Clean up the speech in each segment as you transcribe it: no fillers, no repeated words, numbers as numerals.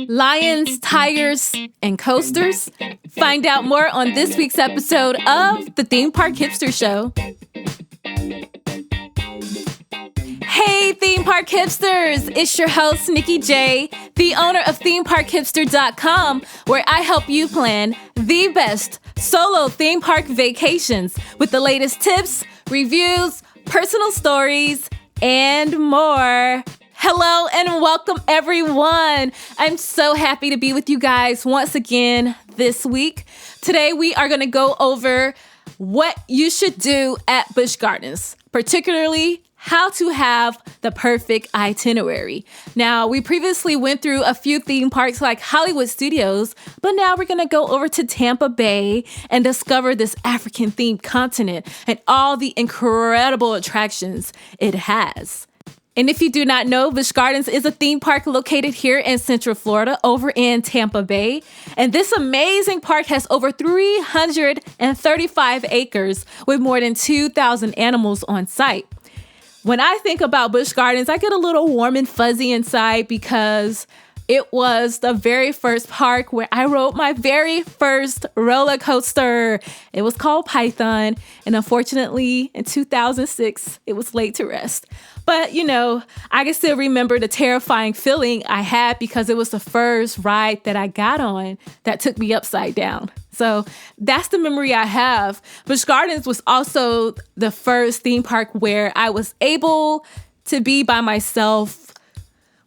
Lions, tigers, and coasters? Find out more on this week's episode of the Theme Park Hipster Show. Hey, Theme Park Hipsters! It's your host, Nikki J, the owner of ThemeParkHipster.com, where I help you plan the best solo theme park vacations with the latest tips, reviews, personal stories, and more. Hello and welcome, everyone. I'm so happy to be with you guys once again this week. Today, we are going to go over what you should do at Busch Gardens, particularly how to have the perfect itinerary. Now, we previously went through a few theme parks like Hollywood Studios, but now we're going to go over to Tampa Bay and discover this African-themed continent and all the incredible attractions it has. And if you do not know, Busch Gardens is a theme park located here in Central Florida over in Tampa Bay. And this amazing park has over 335 acres with more than 2,000 animals on site. When I think about Busch Gardens, I get a little warm and fuzzy inside because it was the very first park where I rode my very first roller coaster. It was called Python, and unfortunately, in 2006, it was laid to rest. But, you know, I can still remember the terrifying feeling I had because it was the first ride that I got on that took me upside down. So that's the memory I have. Busch Gardens was also the first theme park where I was able to be by myself.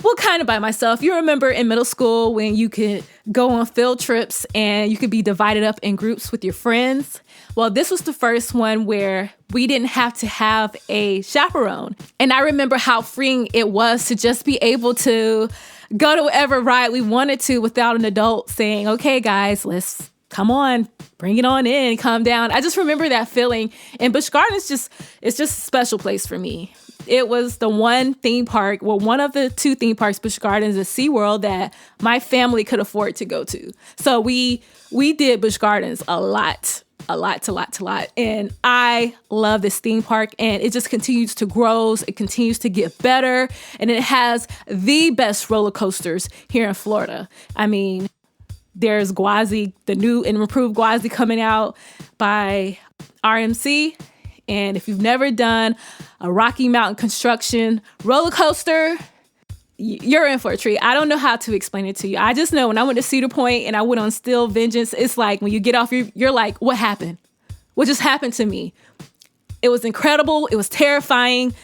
Well, kind of by myself. You remember in middle school when you could go on field trips and you could be divided up in groups with your friends? Well, this was the first one where we didn't have to have a chaperone. And I remember how freeing it was to just be able to go to whatever ride we wanted to without an adult saying, okay, guys, let's come on, bring it on in, calm down. I just remember that feeling. And Busch Gardens it's just a special place for me. It was the one theme park, well, one of the two theme parks, Busch Gardens and SeaWorld, that my family could afford to go to. So we did Busch Gardens a lot. And I love this theme park, and it just continues to grow. It continues to get better, and it has the best roller coasters here in Florida. I mean, there's Gwazi, the new and improved Gwazi coming out by RMC. And if you've never done a Rocky Mountain construction roller coaster, you're in for a treat. I don't know how to explain it to you. I just know when I went to Cedar Point and I went on Steel Vengeance, it's like when you get off, you're like, what happened? What just happened to me? It was incredible. It was terrifying.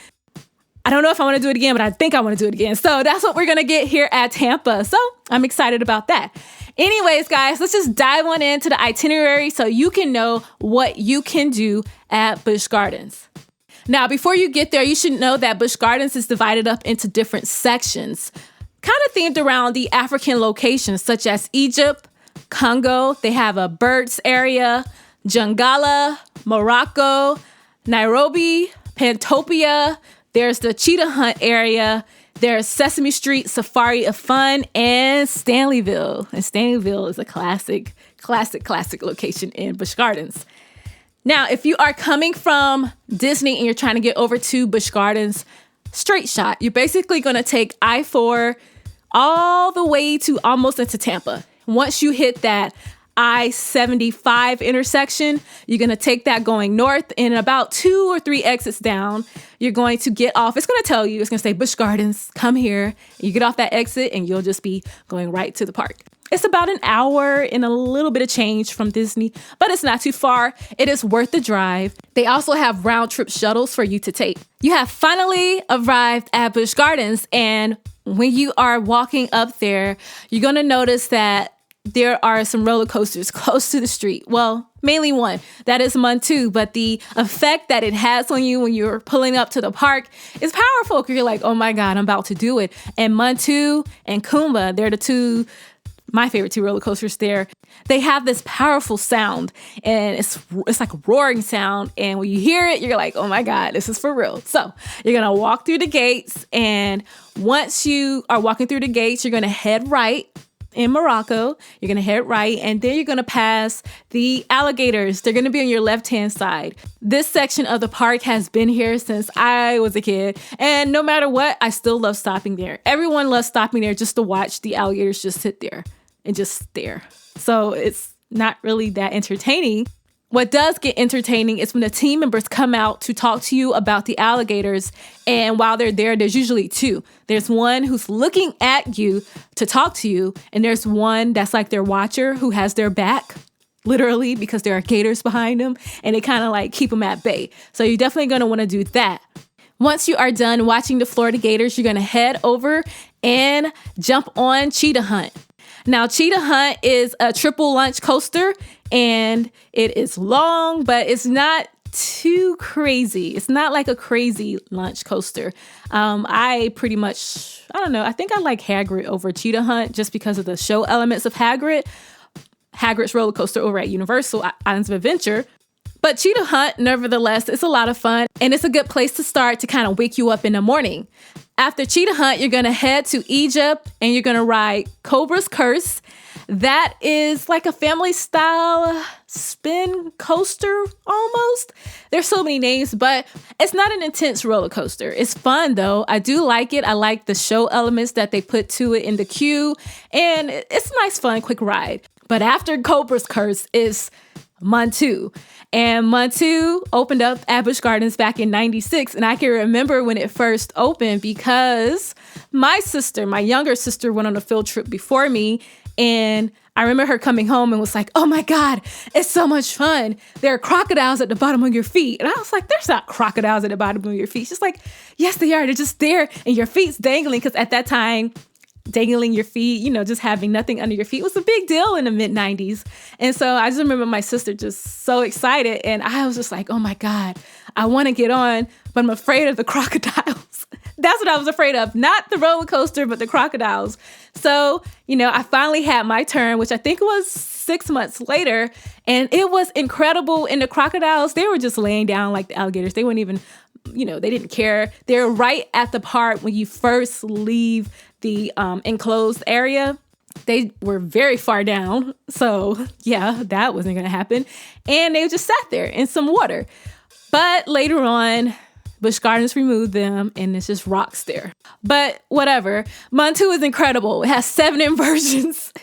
I don't know if I want to do it again, but I think I want to do it again. So that's what we're going to get here at Tampa. So I'm excited about that. Anyways, guys, let's just dive on into the itinerary so you can know what you can do at Busch Gardens. Now, before you get there, you should know that Busch Gardens is divided up into different sections, kind of themed around the African locations, such as Egypt, Congo. They have a birds area, Jungala, Morocco, Nairobi, Pantopia. There's the Cheetah Hunt area. There's Sesame Street, Safari of Fun, and Stanleyville. And Stanleyville is a classic location in Busch Gardens. Now, if you are coming from Disney and you're trying to get over to Busch Gardens, straight shot, you're basically going to take I-4 all the way to almost into Tampa. Once you hit that I-75 intersection, you're going to take that going north, and about 2 or 3 exits down, you're going to get off. It's going to tell you, it's going to say Busch Gardens, come here. You get off that exit and you'll just be going right to the park. It's about an hour and a little bit of change from Disney, but it's not too far. It is worth the drive. They also have round trip shuttles for you to take. You have finally arrived at Busch Gardens, and when you are walking up there, you're going to notice that there are some roller coasters close to the street. Well, mainly one. That is Montu. But the effect that it has on you when you're pulling up to the park is powerful because you're like, oh my God, I'm about to do it. And Montu and Kumba, they're my favorite two roller coasters there. They have this powerful sound, and it's like a roaring sound. And when you hear it, you're like, oh my God, this is for real. So you're going to walk through the gates. And once you are walking through the gates, you're going to head right. in Morocco. You're going to head right, and then you're going to pass the alligators. They're going to be on your left-hand side. This section of the park has been here since I was a kid, and no matter what, I still love stopping there. Everyone loves stopping there just to watch the alligators just sit there and just stare. So it's not really that entertaining. What does get entertaining is when the team members come out to talk to you about the alligators. And while they're there, there's usually two. There's one who's looking at you to talk to you. And there's one that's like their watcher who has their back, literally, because there are gators behind them. And they kind of like keep them at bay. So you're definitely going to want to do that. Once you are done watching the Florida Gators, you're going to head over and jump on Cheetah Hunt. Now, Cheetah Hunt is a triple launch coaster, and it is long, but it's not too crazy. It's not like a crazy launch coaster. I think I like Hagrid over Cheetah Hunt just because of the show elements of Hagrid. Hagrid's roller coaster over at Universal Islands of Adventure. But Cheetah Hunt, nevertheless, it's a lot of fun, and it's a good place to start to kind of wake you up in the morning. After Cheetah Hunt, you're going to head to Egypt, and you're going to ride Cobra's Curse. That is like a family-style spin coaster, almost. There's so many names, but it's not an intense roller coaster. It's fun, though. I do like it. I like the show elements that they put to it in the queue, and it's a nice, fun, quick ride. But after Cobra's Curse is Montu. And Montu opened up at Busch Gardens back in 96. And I can remember when it first opened because my younger sister went on a field trip before me. And I remember her coming home and was like, oh my God, it's so much fun. There are crocodiles at the bottom of your feet. And I was like, there's not crocodiles at the bottom of your feet. She's like, yes, they are. They're just there. And your feet's dangling. Because at that time, dangling your feet, just having nothing under your feet was a big deal in the mid-90s. And so I just remember my sister just so excited. And I was just like, oh my God, I want to get on, but I'm afraid of the crocodiles. That's what I was afraid of. Not the roller coaster, but the crocodiles. So, I finally had my turn, which I think was 6 months later. And it was incredible. And the crocodiles, they were just laying down like the alligators. They weren't even, they didn't care. They're right at the part when you first leave the enclosed area. They were very far down. So yeah, that wasn't going to happen. And they just sat there in some water. But later on, Busch Gardens removed them and it's just rocks there. But whatever. Montu is incredible. It has 7 inversions.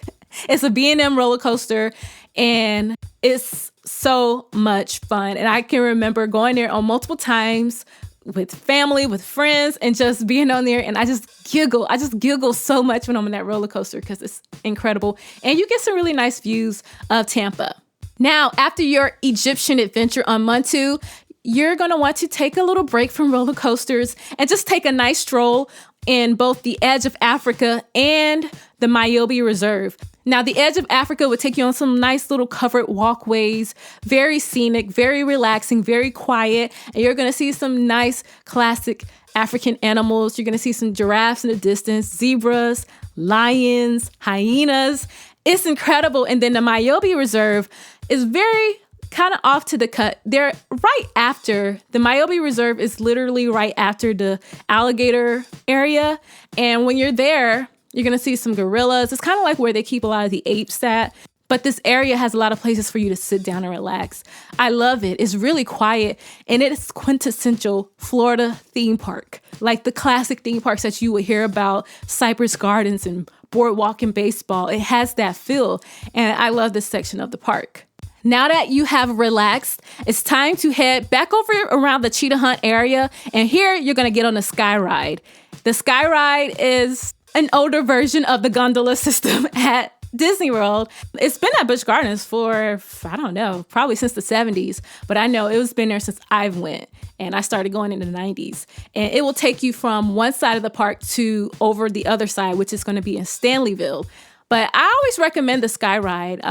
It's a B&M roller coaster and it's so much fun. And I can remember going there on multiple times with family, with friends, and just being on there. And I just giggle. I just giggle so much when I'm on that roller coaster because it's incredible. And you get some really nice views of Tampa. Now, after your Egyptian adventure on Montu, you're going to want to take a little break from roller coasters and just take a nice stroll in both the Edge of Africa and the Myombe Reserve. Now, the Edge of Africa would take you on some nice little covered walkways, very scenic, very relaxing, very quiet. And you're going to see some nice classic African animals. You're going to see some giraffes in the distance, zebras, lions, hyenas. It's incredible. And then the Myombe Reserve is very kind of off to the cut. They're right after. The Myombe Reserve is literally right after the alligator area. And when you're there, you're going to see some gorillas. It's kind of like where they keep a lot of the apes at. But this area has a lot of places for you to sit down and relax. I love it. It's really quiet. And it is quintessential Florida theme park. Like the classic theme parks that you would hear about, Cypress Gardens and Boardwalk and Baseball. It has that feel. And I love this section of the park. Now that you have relaxed, it's time to head back over around the Cheetah Hunt area. And here you're going to get on the Sky Ride. The Sky Ride is an older version of the gondola system at Disney World. It's been at Busch Gardens for, I don't know, probably since the 70s. But I know it's been there since I've went. And I started going in the 90s. And it will take you from one side of the park to over the other side, which is going to be in Stanleyville. But I always recommend the Sky Ride.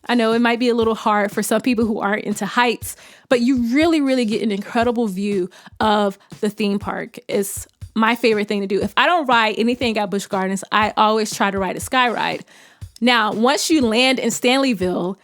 I know it might be a little hard for some people who aren't into heights, but you really, really get an incredible view of the theme park. It's my favorite thing to do. If I don't ride anything at Busch Gardens, I always try to ride a Sky Ride. Now, once you land in Stanleyville,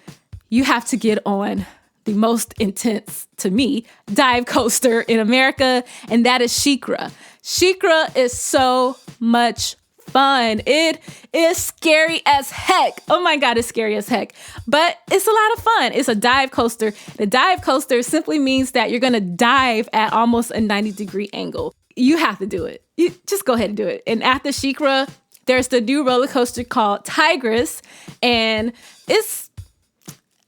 you have to get on the most intense, to me, dive coaster in America, and that is SheiKra. SheiKra is so much fun. It is scary as heck. Oh my God, it's scary as heck. But it's a lot of fun. It's a dive coaster. The dive coaster simply means that you're going to dive at almost a 90-degree angle. You have to do it. You just go ahead and do it. And after SheiKra, there's the new roller coaster called Tigress, and it's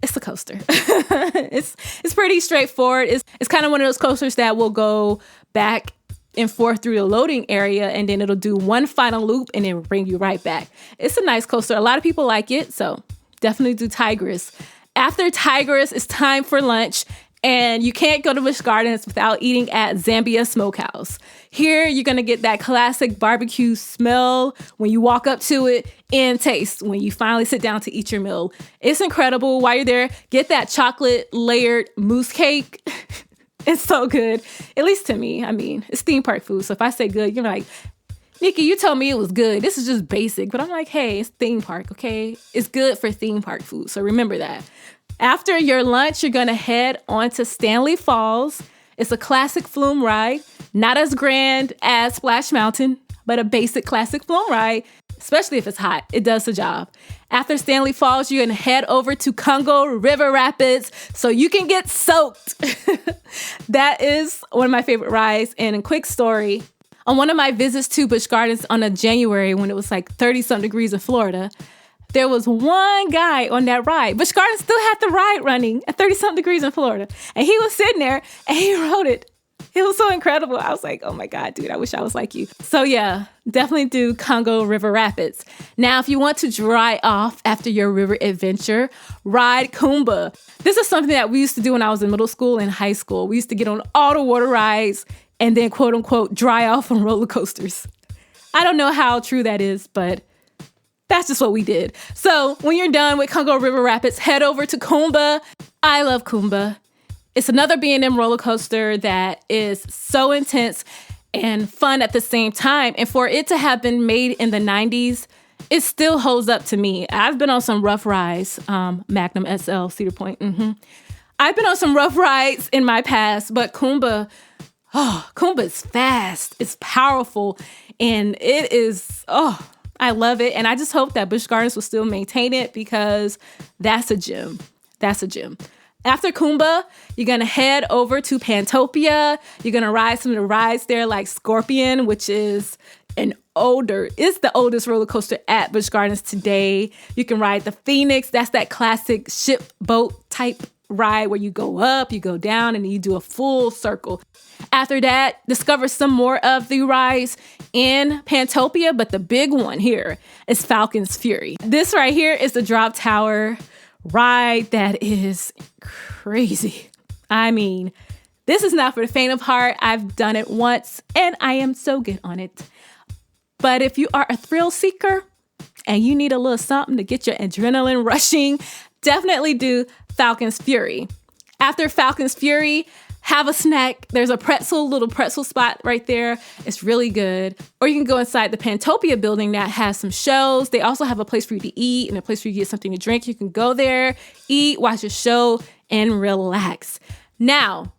a coaster. It's pretty straightforward. It's kind of one of those coasters that will go back and forth through the loading area, and then it'll do one final loop and then bring you right back. It's a nice coaster. A lot of people like it, so definitely do Tigress. After Tigress, it's time for lunch. And you can't go to Busch Gardens without eating at Zambia Smokehouse. Here, you're going to get that classic barbecue smell when you walk up to it and taste when you finally sit down to eat your meal. It's incredible. While you're there, get that chocolate layered mousse cake. It's so good, at least to me. I mean, it's theme park food. So if I say good, you're like, Nikki, you told me it was good. This is just basic. But I'm like, hey, it's theme park, okay? It's good for theme park food. So remember that. After your lunch, you're going to head on to Stanley Falls. It's a classic flume ride, not as grand as Splash Mountain, but a basic classic flume ride, especially if it's hot. It does the job. After Stanley Falls, you're going to head over to Congo River Rapids so you can get soaked. That is one of my favorite rides. And a quick story, on one of my visits to Busch Gardens on a January when it was like 30-something degrees in Florida, there was one guy on that ride. Busch Gardens still had the ride running at 30-something degrees in Florida. And he was sitting there and he rode it. It was so incredible. I was like, oh my God, dude, I wish I was like you. So yeah, definitely do Congo River Rapids. Now, if you want to dry off after your river adventure, ride Cobra. This is something that we used to do when I was in middle school and high school. We used to get on all the water rides and then quote unquote dry off on roller coasters. I don't know how true that is, but that's just what we did. So when you're done with Congo River Rapids, head over to Cobra. I love Cobra. It's another B&M roller coaster that is so intense and fun at the same time. And for it to have been made in the 90s, it still holds up to me. I've been on some rough rides, Magnum SL, Cedar Point. I've been on some rough rides in my past, but Cobra is fast. It's powerful. And it is, I love it. And I just hope that Busch Gardens will still maintain it because that's a gem. That's a gem. After Cobra, you're going to head over to Pantopia. You're going to ride some of the rides there like Scorpion, which is it's the oldest roller coaster at Busch Gardens today. You can ride the Phoenix. That's that classic ship boat type ride where you go up, you go down, and you do a full circle. After that, discover some more of the rides in Pantopia, but the big one here is Falcon's Fury. This right here is the drop tower ride that is crazy. I mean, this is not for the faint of heart. I've done it once and I am so good on it. But if you are a thrill seeker and you need a little something to get your adrenaline rushing, definitely do Falcon's Fury. After Falcon's Fury, have a snack. There's a little pretzel spot right there. It's really good. Or you can go inside the Pantopia building that has some shows. They also have a place for you to eat and a place for you to get something to drink. You can go there, eat, watch a show, and relax. Now,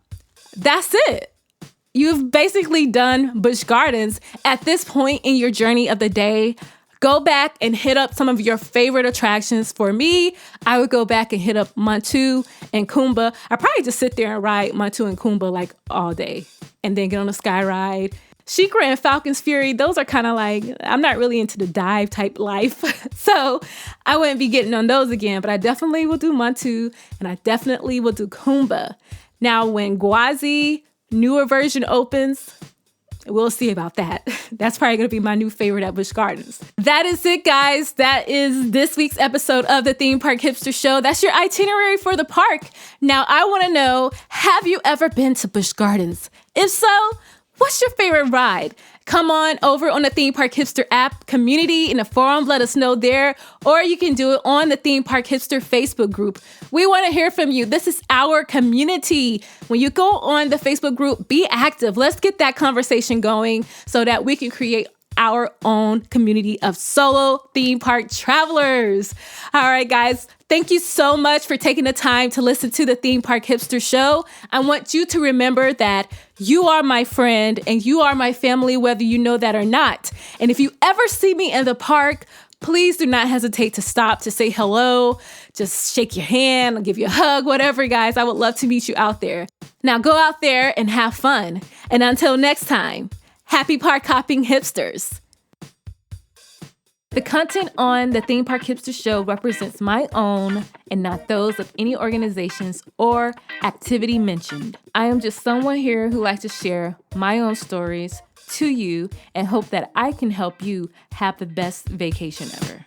that's it. You've basically done Busch Gardens. At this point in your journey of the day, go back and hit up some of your favorite attractions. For me, I would go back and hit up Montu and Cobra. I probably just sit there and ride Montu and Cobra like all day and then get on a sky ride. SheiKra and Falcon's Fury, those are kind of like, I'm not really into the dive type life. So I wouldn't be getting on those again, but I definitely will do Montu and I definitely will do Cobra. Now, when Gwazi newer version opens, we'll see about that. That's probably going to be my new favorite at Busch Gardens. That is it, guys. That is this week's episode of the Theme Park Hipster Show. That's your itinerary for the park. Now, I want to know, have you ever been to Busch Gardens? If so, what's your favorite ride? Come on over on the Theme Park Hipster app community in the forum. Let us know there. Or you can do it on the Theme Park Hipster Facebook group. We want to hear from you. This is our community. When you go on the Facebook group, be active. Let's get that conversation going so that we can create our own community of solo theme park travelers. All right, guys. Thank you so much for taking the time to listen to the Theme Park Hipster Show. I want you to remember that you are my friend and you are my family, whether you know that or not. And if you ever see me in the park, please do not hesitate to stop to say hello. Just shake your hand, I'll give you a hug, whatever, guys. I would love to meet you out there. Now go out there and have fun. And until next time, happy park hopping hipsters. The content on the Theme Park Hipster Show represents my own and not those of any organizations or activity mentioned. I am just someone here who likes to share my own stories to you and hope that I can help you have the best vacation ever.